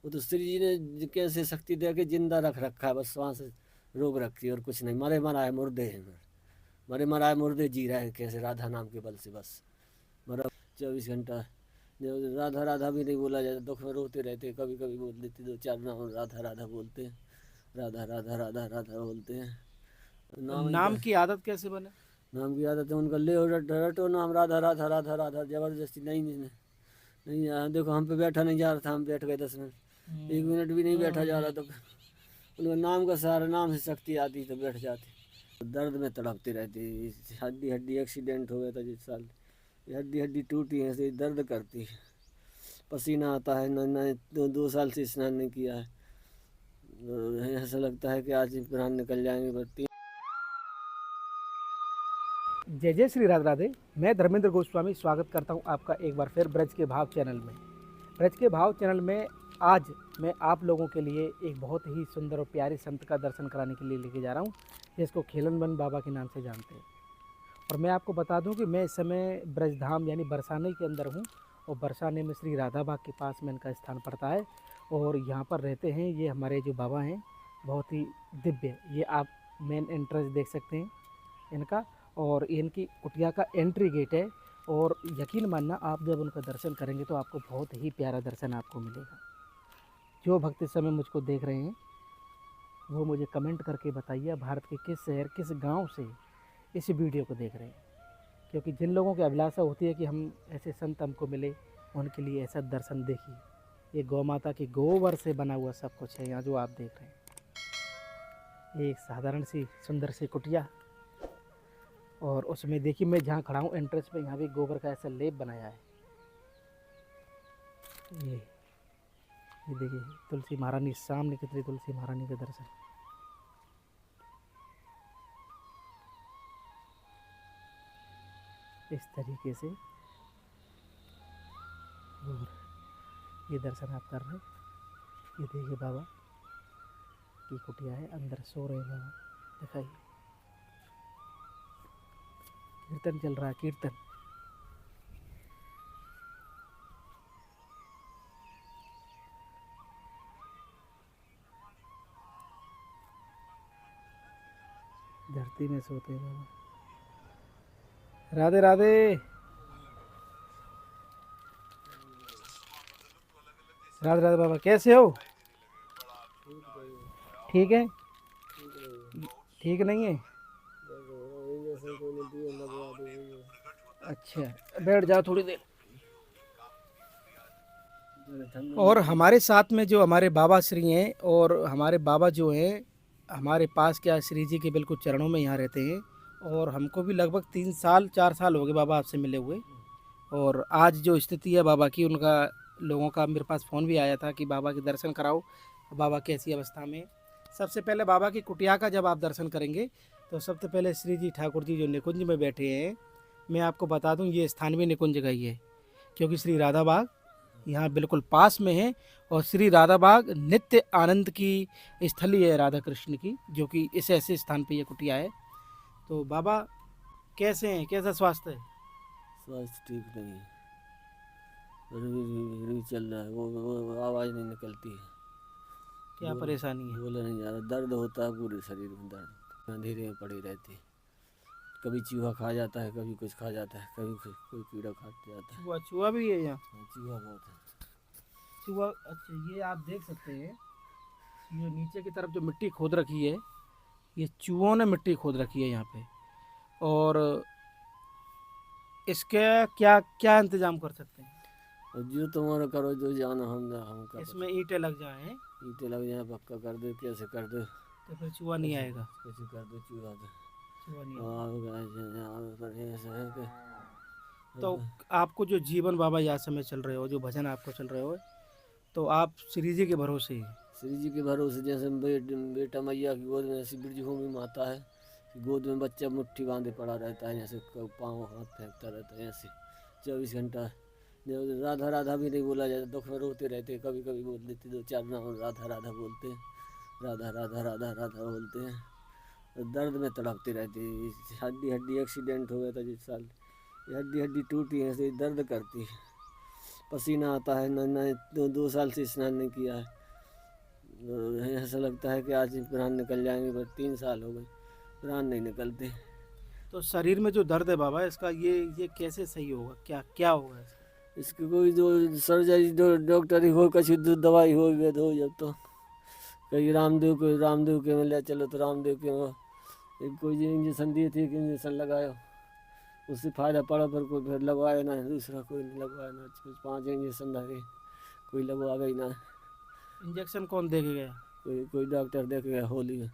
वो तो श्री जी ने कैसे शक्ति दे के जिंदा रख रखा है, बस सांस रोक रखी है और कुछ नहीं। मरे मरा है मुर्दे हैं, मरे मरा है मुर्दे जी रहे हैं कैसे, राधा नाम के बल से बस। मरा 24 घंटा। जो राधा राधा भी नहीं बोला जाता, दुख में रोते रहते, कभी कभी बोल देते दो चार नाम, राधा राधा बोलते हैं, राधा राधा राधा राधा बोलते हैं। नाम ही नाम का की आदत कैसे बने? नाम की आदत है उनका, ले रटो नाम राधा राधा राधा राधा, जबरदस्ती नहीं नहीं नहीं देखो हम पे बैठा नहीं जा रहा था, हम बैठ गए 10 मिनट, 1 मिनट भी नहीं बैठा जा रहा, तो उनका नाम का सहारा, नाम से शक्ति आती तो बैठ जाते। दर्द में तड़पते रहते, हड्डी हड्डी एक्सीडेंट हो गया था जिस साल, ये हड्डी हड्डी टूटी है ऐसे दर्द करती है, पसीना आता है, न न 2 साल से स्नान नहीं किया है, ऐसा लगता है कि आज ही प्राण निकल जाएंगे। पर जय जय श्री राधे राधे। मैं धर्मेंद्र गोस्वामी स्वागत करता हूं आपका एक बार फिर ब्रज के भाव चैनल में। ब्रज के भाव चैनल में आज मैं आप लोगों के लिए एक बहुत ही सुंदर और प्यारे संत का दर्शन कराने के लिए लेके जा रहा हूं, जिसको खेलनवन बाबा के नाम से जानते हैं। और मैं आपको बता दूं कि मैं इस समय ब्रजधाम यानी बरसाने के अंदर हूं, और बरसाने में श्री राधा बाग के पास में इनका स्थान पड़ता है, और यहाँ पर रहते हैं ये हमारे जो बाबा हैं, बहुत ही दिव्य। ये आप मेन एंट्रेंस देख सकते हैं इनका, और इनकी कुटिया का एंट्री गेट है। और यकीन मानना, आप जब उनका दर्शन करेंगे तो आपको बहुत ही प्यारा दर्शन आपको मिलेगा। जो भक्त इस समय मुझको देख रहे हैं वो मुझे कमेंट करके बताइए भारत के किस शहर किस गांव से इस वीडियो को देख रहे हैं, क्योंकि जिन लोगों की अभिलाषा होती है कि हम ऐसे संत हमको मिले, उनके लिए ऐसा दर्शन देखिए। ये गौ माता के गोबर से बना हुआ सब कुछ है यहाँ जो आप देख रहे हैं। ये एक साधारण सी सुंदर सी कुटिया, और उसमें देखिए मैं जहाँ खड़ा हूँ एंट्रेंस पे, यहाँ भी गोबर का ऐसा लेप बनाया है। ये देखिए तुलसी महारानी, सामने कितनी तुलसी महारानी का दर्शन। इस तरीके से और ये दर्शन आप कर रहे हैं। ये देखिए बाबा की कुटिया है, अंदर सो रहे हैं बाबा, दिखाइए। कीर्तन चल रहा है, कीर्तन। धरती में सोते हैं बाबा। राधे राधे। राधे राधे बाबा, कैसे हो? ठीक है? ठीक नहीं है? अच्छा, बैठ जाओ थोड़ी देर। और हमारे साथ में जो हमारे बाबा श्री हैं, और हमारे बाबा जो हैं हमारे पास, क्या श्री जी के बिल्कुल चरणों में यहाँ रहते हैं। और हमको भी लगभग 3 साल 4 साल हो गए बाबा आपसे मिले हुए। और आज जो स्थिति है बाबा की, उनका लोगों का मेरे पास फ़ोन भी आया था कि बाबा के दर्शन कराओ, बाबा कैसी अवस्था में। सबसे पहले बाबा की कुटिया का जब आप दर्शन करेंगे तो सबसे पहले श्री जी ठाकुर जी जो निकुंज में बैठे हैं, मैं आपको बता दूं ये स्थान भी निकुंज का ही है, क्योंकि श्री राधा बाग यहाँ बिल्कुल पास में है। और श्री राधा बाग नित्य आनंद की स्थली है राधा कृष्ण की, जो कि इस ऐसे स्थान पे ये कुटिया है। तो बाबा कैसे हैं, कैसा स्वास्थ्य है? स्वास्थ्य ठीक नहीं है, भी चल रहा है, वो आवाज़ नहीं निकलती है, क्या परेशानी है? बोला नहीं जा रहा, दर्द होता है पूरे शरीर में, दर्द अंधेरे में पड़ी रहती है, कभी चूहा खा जाता है, कभी कुछ खा जाता है, कभी कोई कीड़ा खा जाता है। चूहा चूहा भी है यहाँ? हाँ, चूहा बहुत है। चूहा, अच्छा ये आप देख सकते हैं, ये नीचे की तरफ जो मिट्टी खोद रखी है, ये चूहों ने मिट्टी खोद रखी है यहाँ पे। और इसके क्या क्या इंतजाम कर सकते हैं? और जो तुम्हारा करो, जो जाना हम कर, इसमें ईंटें लग जाएं ईंटें लग जाए, पक्का कर दो, कैसे कर दो, तो फिर चूहा नहीं आएगा। कैसे कर दो चूहा तो। चूहा नहीं आएगा। तो आपको जो जीवन बाबा याद समय चल रहे हो, जो भजन आपको चल रहे हो, तो आप श्री जी के भरोसे ही। श्री जी के भरोसे, जैसे बेटा मैया की गोद में ऐसी ब्रजभूमि माता है, गोद में बच्चा मुट्ठी बांधे पड़ा रहता है, जैसे पाँव हाथ फेंकता रहता है ऐसे 24 घंटा। राधा राधा भी नहीं बोला जाता, दुख में रोते रहते, कभी कभी बोल देते दो चार नाम, राधा राधा बोलते हैं, राधा राधा राधा राधा बोलते हैं, और दर्द में तड़पते रहते। हड्डी हड्डी एक्सीडेंट हो गया था जिस साल, ये हड्डी हड्डी टूटी है ऐसे दर्द करती है, पसीना आता है, न न 2 साल से स्नान नहीं किया है। ऐसा लगता है कि आज ही प्राण निकल जाएंगे, पर 3 साल हो गए प्राण नहीं निकलते। तो शरीर में जो दर्द है बाबा, इसका ये कैसे सही होगा, क्या क्या होगा इसका? इसकी कोई जो सर्जरी जो डॉक्टर ही हो, कछु दवाई हो, वेद हो, जब तो कहीं रामदेव के में ले चलो तो रामदेव के में एक कोई इंजेक्शन दिए थे, इंजेक्शन लगाया, उससे फ़ायदा पड़ा, पर कोई फिर लगवाया ना, दूसरा कोई नहीं लगवाया ना। 5 इंजेक्शन लगे, कोई लगवा गई ना। इंजेक्शन कौन दे के गया? कोई डॉक्टर देख गया होली में,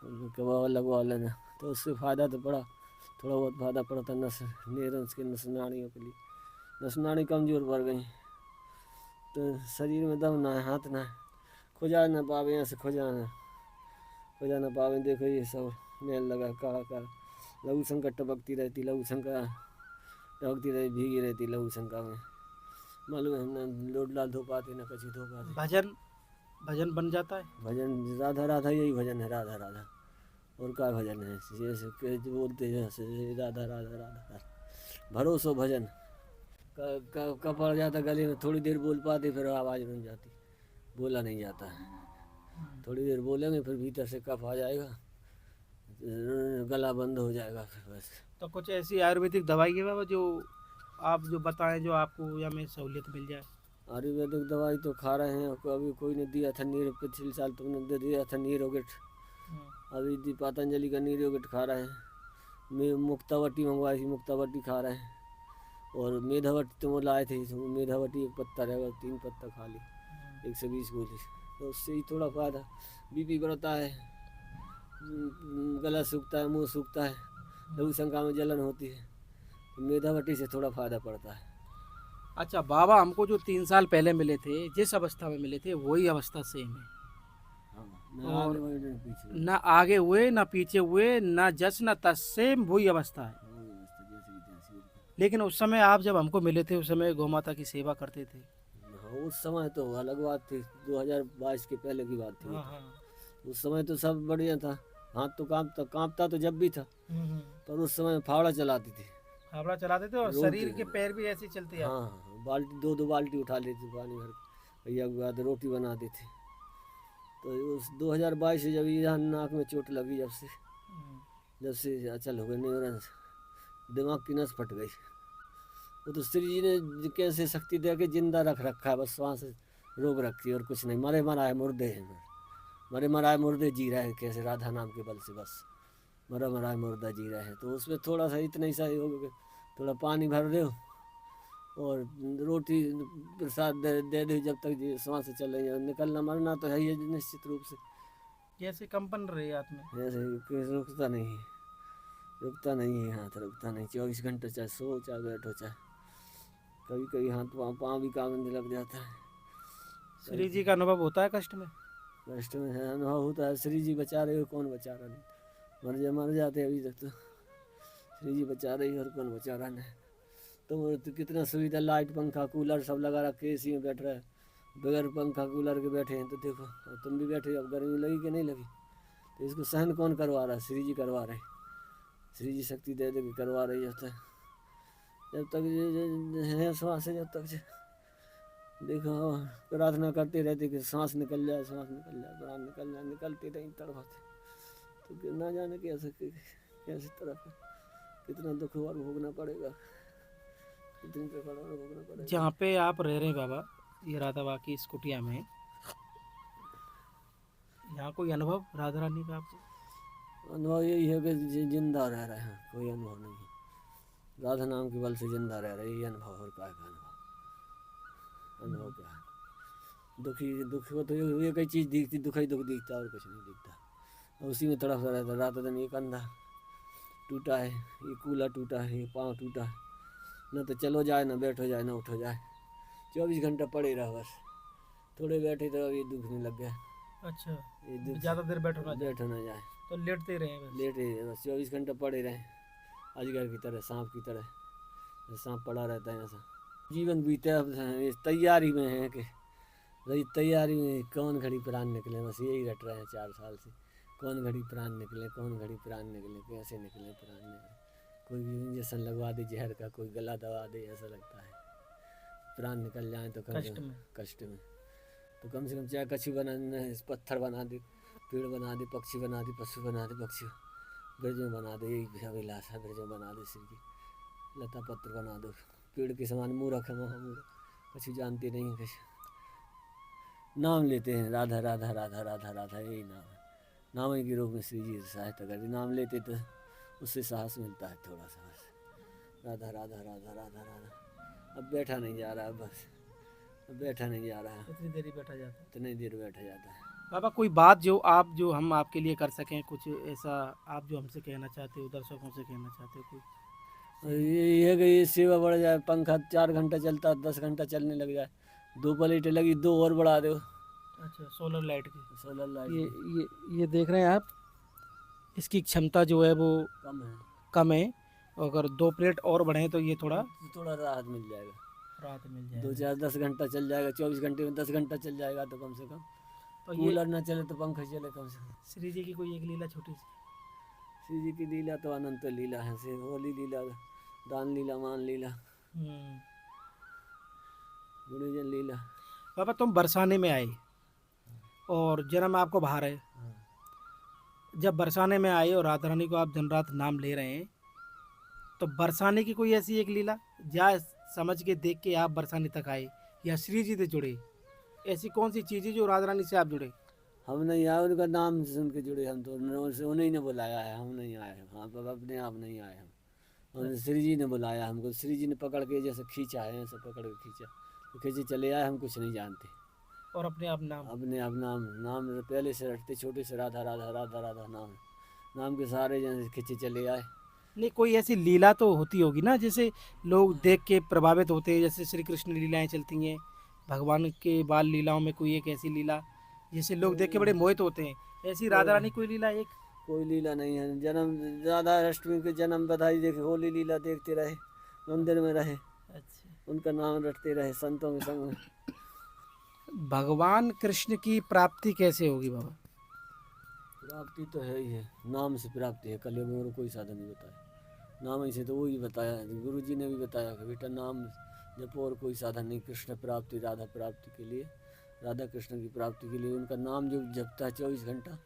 उनके बाबा लगवा लेना, तो उससे फ़ायदा तो पड़ा, थोड़ा बहुत फ़ायदा पड़ा था नीरस के नस नाड़ियों के लिए। नस नाड़ी कमज़ोर पड़ गई, तो शरीर में दम ना है, हाथ ना है, खुजा ना पावे, यहाँ से खुजा ना पावे। देखो ये सब मेल लगा काला काला, लघु शंकर टपकती रहती, लघु शंकर टपकती रहती, भीगी रहती लघु शंकर में। मालूम है, न लोट लाल धो पाते न कछु धो पाते। भजन बन जाता है? भजन राधा राधा यही भजन है, राधा राधा, और क्या भजन है? जैसे कि जो बोलते हैं जैसे राधा राधा राधा राधा, भरोसो भजन का पड़ जाता गले में, थोड़ी देर बोल पाते फिर आवाज़ बन जाती, बोला नहीं जाता है। थोड़ी देर बोलेंगे फिर भीतर से कफ आ जाएगा, गला बंद हो जाएगा फिर बस। तो कुछ ऐसी आयुर्वेदिक दवाई है बाबा जो आप जो बताएं, जो आपको या में सहूलियत मिल जाए? आयुर्वेदिक दवाई तो खा रहे हैं, अभी कोई ने दिया था नीर, पिछले साल तुमने दे दिया था नीरोगिट, अभी पतंजलि का नीरोगिट खा रहे हैं। मुक्तावटी मंगवाई थी, मुक्तावटी खा रहे हैं। और मेधावटी तुम लाए थे, मेधावटी 1 पत्ता रहेगा, 3 पत्ता खा ली, 120 गोली, तो उससे ही थोड़ा फ़ायदा। बीपी बढ़ता है, गला सूखता है, मुंह सूखता है, लघु शंका में जलन होती है, तो मेधावटी से थोड़ा फ़ायदा पड़ता है। अच्छा बाबा, हमको जो 3 साल पहले मिले थे, जिस अवस्था में मिले थे वही अवस्था सेम है, हाँ, और आगे बढ़े न पीछे, ना आगे हुए ना पीछे हुए, ना जस ना तस, सेम वही अवस्था है। वही अवस्था जैसे की तैसी। लेकिन उस समय आप जब हमको मिले थे, उस समय गौ माता की सेवा करते थे। हाँ, उस समय तो अलग बात थी, 2022 के पहले की बात थी। हाँ हाँ। उस समय तो सब बढ़िया था, हाथ तो कांपता तो जब भी था, पर उस समय फावड़ा चलाती थी, हावड़ा चलाते थे और रोड शरीर पे। के पैर भी ऐसे चलते आप। हाँ, बाल्टी 2 बाल्टी उठा लेती पानी भर के, भैया के बाद रोटी बना देती। तो उस 2022 से जब यहाँ नाक में चोट लगी, जब से अचल हो गई न्यूरॉन्स, दिमाग की नस फट गई। वो तो श्री जी ने कैसे शक्ति दे के जिंदा रख रखा है, बस सांस रोक रखी है और कुछ नहीं। मरे मराए मुर्दे हैं, मरे मराए मुर्दे जी रहे हैं, कैसे राधा नाम के बल से बस मरा मराए मुर्दा जी रहे हैं। तो उसमें थोड़ा सा इतना ही सही हो गया, थोड़ा पानी भर दो और रोटी प्रसाद दे दो, जब तक जी सांस चल रही है। निकलना मरना तो है ही है निश्चित रूप से, जैसे कंपन रहे हाथ में। ऐसे रुकता नहीं है, रुकता नहीं है हाथ, रुकता नहीं। 24 घंटे चाहे सो चाहे बैठो, चाहे कभी कभी हाथ पाँव भी कांपने लग जाता है। श्री जी का अनुभव होता है कष्ट में? कष्ट में है, अनुभव होता है। श्री जी बचा रहे हो, कौन बचा रहा नहीं, मर जाते अभी तक तो श्री जी बचा रही है, और कौन बचा रहा नहीं। तो कितना सुविधा, लाइट पंखा कूलर सब लगा रखे, एसी में बैठ रहे हैं, बगैर पंखा कूलर के बैठे हैं। तो देखो अब तुम भी बैठे, अब गर्मी लगी कि नहीं लगी, तो इसको सहन कौन करवा रहा है? श्री जी करवा रहे, श्री जी शक्ति दे दे के करवा रही है। जब तक है श्वास है, जब तक देखो प्रार्थना करते रहते कि सांस निकल जाए, सांस निकल जाए, प्राण निकल जाए, निकलती रही तड़पाते। तो ना जाने कैसे तरफ कितना दुख और भोगना पड़ेगा, कितनी प्रकार और भोगना पड़ेगा। जहाँ पे आप रह रहे हैं बाबा, ये राधा बा की इस कुटिया में, यहाँ कोई अनुभव राधा रानी का आपको? अनुभव यही है कि जिंदा रह रहे हैं, कोई अनुभव नहीं है। राधा नाम के बल से जिंदा रह रहे, यही अनुभव। और क्या अनुभव, अनुभव क्या है? दुख को तो ये कई चीज़ दिखती, दुख ही दुख दिखता, और कुछ नहीं दिखता। उसी में तड़पता रहता रात दिन। ये कंधा टूटा है, ये कूला टूटा है, ये पाँव टूटा है, न तो चलो जाए, न बैठो जाए, न उठो जाए, 24 घंटा पड़े रहो बस। थोड़े बैठे तो अभी दुखने लग गया। अच्छा, ये दुख ज़्यादा देर बैठो ना जाए, बैठो ना जाए, तो लेटते रहे बस। लेटे बस 24 घंटा पड़े रहे, अजगर की तरह, सांप की तरह। सांप पड़ा रहता है ऐसा, जीवन बीते। अब इस तैयारी में है कि भाई तैयारी में कौन घड़ी प्राण निकले, बस यही रट रहे हैं 4 साल से। कौन घड़ी प्राण निकले, कौन घड़ी प्राण निकले, कैसे निकले प्राण निकले। कोई भी इंजेक्शन लगवा दे जहर का, कोई गला दबा दे, ऐसा लगता है प्राण निकल जाए तो कष्ट में। कष्ट में तो कम से कम चाहे कछु बनाना है, पत्थर बना दे, पेड़ बना दे, पक्षी बना दे, पशु बना दे, पक्षी ब्रज में बना दे, यही अभिलाषा ब्रज में बना दे श्री जी। लता पत्र बना दो, पेड़ के समान मूर्ख है महामूर्ख, कछु जानते नहीं कछु। नाम लेते हैं राधा राधा राधा राधा राधा, यही नाम है। नाम ही के रूप में श्री जी सहायता करते, नाम लेते तो उससे साहस मिलता है थोड़ा सा बस। राधा राधा राधा राधा राधा। अब बैठा नहीं जा रहा, बस अब बैठा नहीं जा रहा, कितनी देर ही बैठा जाता है? इतनी देर बैठा जाता है। बाबा कोई बात जो हम आपके लिए कर सकें, कुछ ऐसा आप जो हमसे कहना चाहते हो, दर्शकों से कहना चाहते हो कुछ? और ये है कि ये सेवा बढ़ जाए, पंखा 4 घंटा चलता 10 घंटा चलने लग जाए, 2 प्लेटें लगी 2 और बढ़ा दो। अच्छा, सोलर लाइट की। सोलर लाइट ये देख रहे हैं आप, इसकी क्षमता जो है वो कम है, कम है। अगर 2 प्लेट और बढ़े तो ये थोड़ा थोड़ा राहत मिल जाएगा। राहत मिल 2 जाएगा। 4 10 घंटा चल जाएगा, 24 घंटे में 10 घंटा चल जाएगा तो कम से कम। तो ये कूलर ना चले तो पंखा चले कम से कम। श्री जी की कोई एक लीला छोटी सी? श्री जी की लीला तो अनंत लीला है, से होली लीला, दान लीला, मान लीला, गुणीजन लीला। बाबा तुम बरसाने में आए और जन्म आपको बाहर है, जब बरसाने में आए और राधा रानी को आप दिन रात नाम ले रहे हैं, तो बरसाने की कोई ऐसी एक लीला या समझ के देख के आप बरसाने तक आए या श्री जी से जुड़े, ऐसी कौन सी चीज़ है जो राधा रानी से आप जुड़े? हम नहीं आए, उनका नाम सुन के जुड़े हम तो, उन्हीं ने बुलाया है, हम नहीं आए। हाँ बाबा अपने आप नहीं आए हम, और श्री जी ने बुलाया हमको, श्री जी ने पकड़ के जैसे खींचा है, ऐसे पकड़ के खींचा तो खींचे चले आए, हम कुछ नहीं जानते। और अपने आप नाम नाम पहले से रटते, छोटे से राधा राधा राधा राधा नाम के सहारे जैसे खींचे चले आए। नहीं, कोई ऐसी लीला तो होती होगी ना, जैसे लोग देख के प्रभावित होते हैं, जैसे श्री कृष्ण लीलाएं चलती हैं, भगवान के बाल लीलाओं में कोई एक ऐसी लीला जैसे लोग देख के बड़े मोहित होते हैं, ऐसी राधा रानी कोई लीला एक? कोई लीला नहीं है। जन्म राधा अष्टमी के जन्म बधाई देखे, होली लीला देखते रहे, मंदिर में रहे, अच्छा, उनका नाम रटते रहे, संतों के संग में। भगवान कृष्ण की प्राप्ति कैसे होगी बाबा? प्राप्ति तो है ही है, नाम से प्राप्ति है, कलयुग में और कोई साधन नहीं बताया, नाम ही से तो वही बताया, गुरु जी ने भी बताया कि बेटा नाम जपो और कोई साधन नहीं, कृष्ण प्राप्ति, राधा प्राप्ति के लिए, राधा कृष्ण की प्राप्ति के लिए उनका नाम जो जपता है 24 घंटा,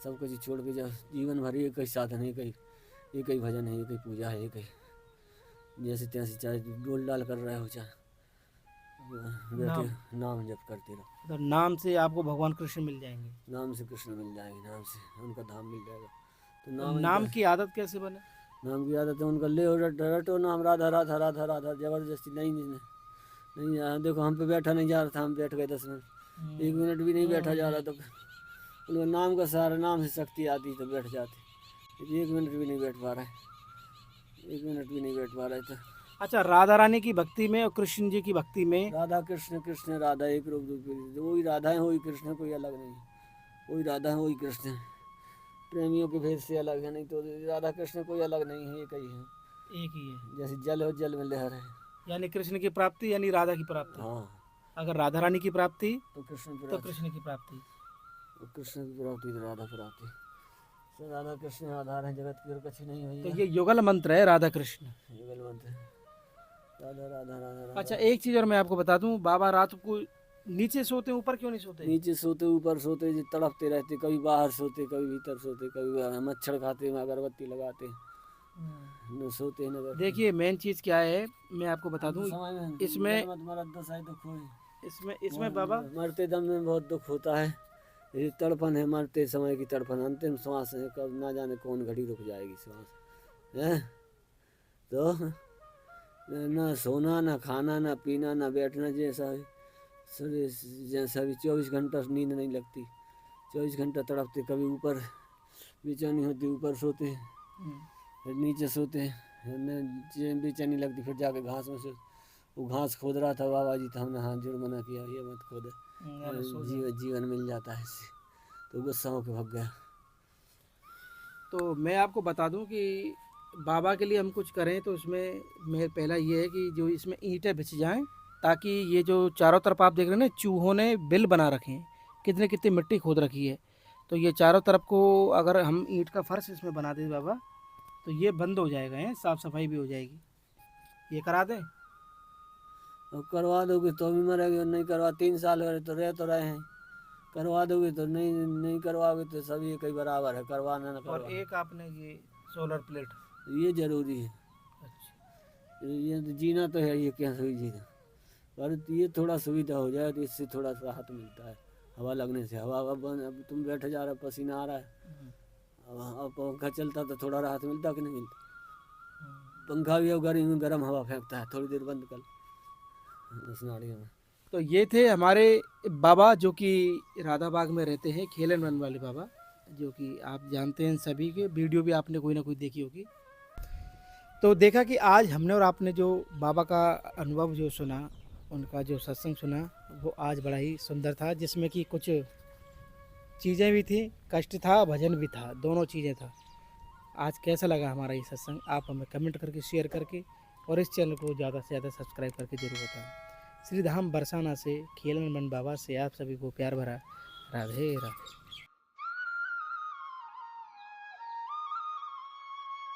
सब कुछ छोड़ के जब जीवन भर एक ही साधन है, एक ही भजन है, एक ही पूजा है, एक ही जैसे तैसे, चाहे डोल डाल कर रहे हो, चाहे बैठे नाम जप करते रहो, तो नाम से आपको भगवान कृष्ण मिल जाएंगे? नाम से कृष्ण मिल जाएंगे, नाम से उनका धाम मिल जाएगा। तो तो नाम की आदत कैसे बने? नाम की आदत है उनका, ले रटो नाम राधा राधा राधा राधा, जबरदस्ती नहीं यहाँ देखो हम पे बैठा नहीं जा रहा था, हम बैठ गए 10 मिनट, 1 मिनट भी नहीं बैठा जा रहा, तो उनका नाम का सहारा, नाम से शक्ति आती तो बैठ जाते, 1 मिनट भी नहीं बैठ पा रहा है, 1 मिनट भी नहीं बैठ पा रहे थे। अच्छा, राधा रानी की भक्ति में और कृष्ण जी की भक्ति में, राधा कृष्ण, कृष्ण राधा एक रूप, वही राधा है वही कृष्ण, कोई अलग नहीं, वही राधा है वही कृष्ण है, प्रेमियों के भेद से अलग है, नहीं तो राधा कृष्ण कोई अलग नहीं है, एक ही है, एक ही है। जैसे जल हो जल में लहर है। यानी कृष्ण की प्राप्ति यानी राधा की प्राप्ति। हाँ, अगर राधा रानी की प्राप्ति तो कृष्ण तो प्राप्ति, कृष्ण की प्राप्ति। कृष्ण की प्राप्ति तो राधा प्राप्ति, तो राधा कृष्ण आधार है जगत की, और कुछ नहीं हुई। तो ये युगल मंत्र है राधा कृष्ण। युगल मंत्र है, राधा राधा राधा राधा। अच्छा, एक चीज़ और मैं आपको बता दूं, बाबा रात को नीचे सोते, ऊपर क्यों नहीं सोते? नीचे सोते, ऊपर सोते, जो तड़पते रहते, कभी बाहर सोते, कभी भीतर सोते, कभी मच्छर खाते, अगरबत्ती लगाते, न सोते न बैठते। देखिए मेन चीज़ क्या है, मैं आपको बता दूं, इसमें इसमें बाबा मरते दम में बहुत दुख होता है, ये तड़पन है, मरते समय की तड़पन, अंतिम श्वास है, कब ना जाने कौन घड़ी रुक जाएगी श्वास है। तो ना सोना, ना खाना, ना पीना, ना बैठना, जैसा जैसा भी 24 घंटा नींद नहीं लगती, 24 घंटा तड़पते, कभी ऊपर बेचैनी होती, ऊपर सोते, फिर नीचे सोते, बेचैनी लगती, फिर जाके घास में से, वो घास खोद रहा था बाबा जी, तो हमने हाथ जोड़ मना किया, ये मत खोदे, जीवन मिल जाता है इससे, तो गुस्सा होकर भाग गया। तो मैं आपको बता दूं कि बाबा के लिए हम कुछ करें तो उसमें मेरे पहला ये है कि जो इसमें ईंटें बिछ जाएं, ताकि ये जो चारों तरफ आप देख रहे हैं ना, चूहों ने बिल बना रखे हैं, कितने कितनी मिट्टी खोद रखी है, तो ये चारों तरफ को अगर हम ईंट का फर्श इसमें बना दें बाबा, तो ये बंद हो जाएगा, है साफ़ सफाई भी हो जाएगी, ये करा दें? और करवा दोगे तो भी मरेंगे, और नहीं करवा 3 साल रहे तो रहे हैं, करवा दोगे तो नहीं करवाओगे तो सभी कई बराबर है, करवाना ना और करवाना। एक आपने ये सोलर प्लेट। ये जरूरी है, अच्छा। ये तो जीना तो है, ये क्या सही जीना, पर ये थोड़ा सुविधा हो जाए तो इससे थोड़ा सा राहत मिलता है हवा लगने से। हवा अब तुम बैठे जा रहे हो, पसीना आ रहा है, अब पंखा चलता तो थोड़ा राहत मिलता कि नहीं मिलता। पंखा भी अब गर्मी में गर्म हवा फेंकता है, थोड़ी देर बंद कर नाड़ियों में। तो ये थे हमारे बाबा जो कि राधा बाग में रहते हैं, खेलन वन वाले बाबा, जो कि आप जानते हैं, सभी के वीडियो भी आपने कोई ना कोई देखी होगी। तो देखा कि आज हमने और आपने जो बाबा का अनुभव जो सुना, उनका जो सत्संग सुना, वो आज बड़ा ही सुंदर था, जिसमें कि कुछ चीज़ें भी थी, कष्ट था, भजन भी था, दोनों चीज़ें था। आज कैसा लगा हमारा ये सत्संग, आप हमें कमेंट करके, शेयर करके, और इस चैनल को ज़्यादा से ज़्यादा सब्सक्राइब करके जरूर बताएं। श्री धाम बरसाना से खेलन मन बाबा से आप सभी को प्यार भरा राधे राधे।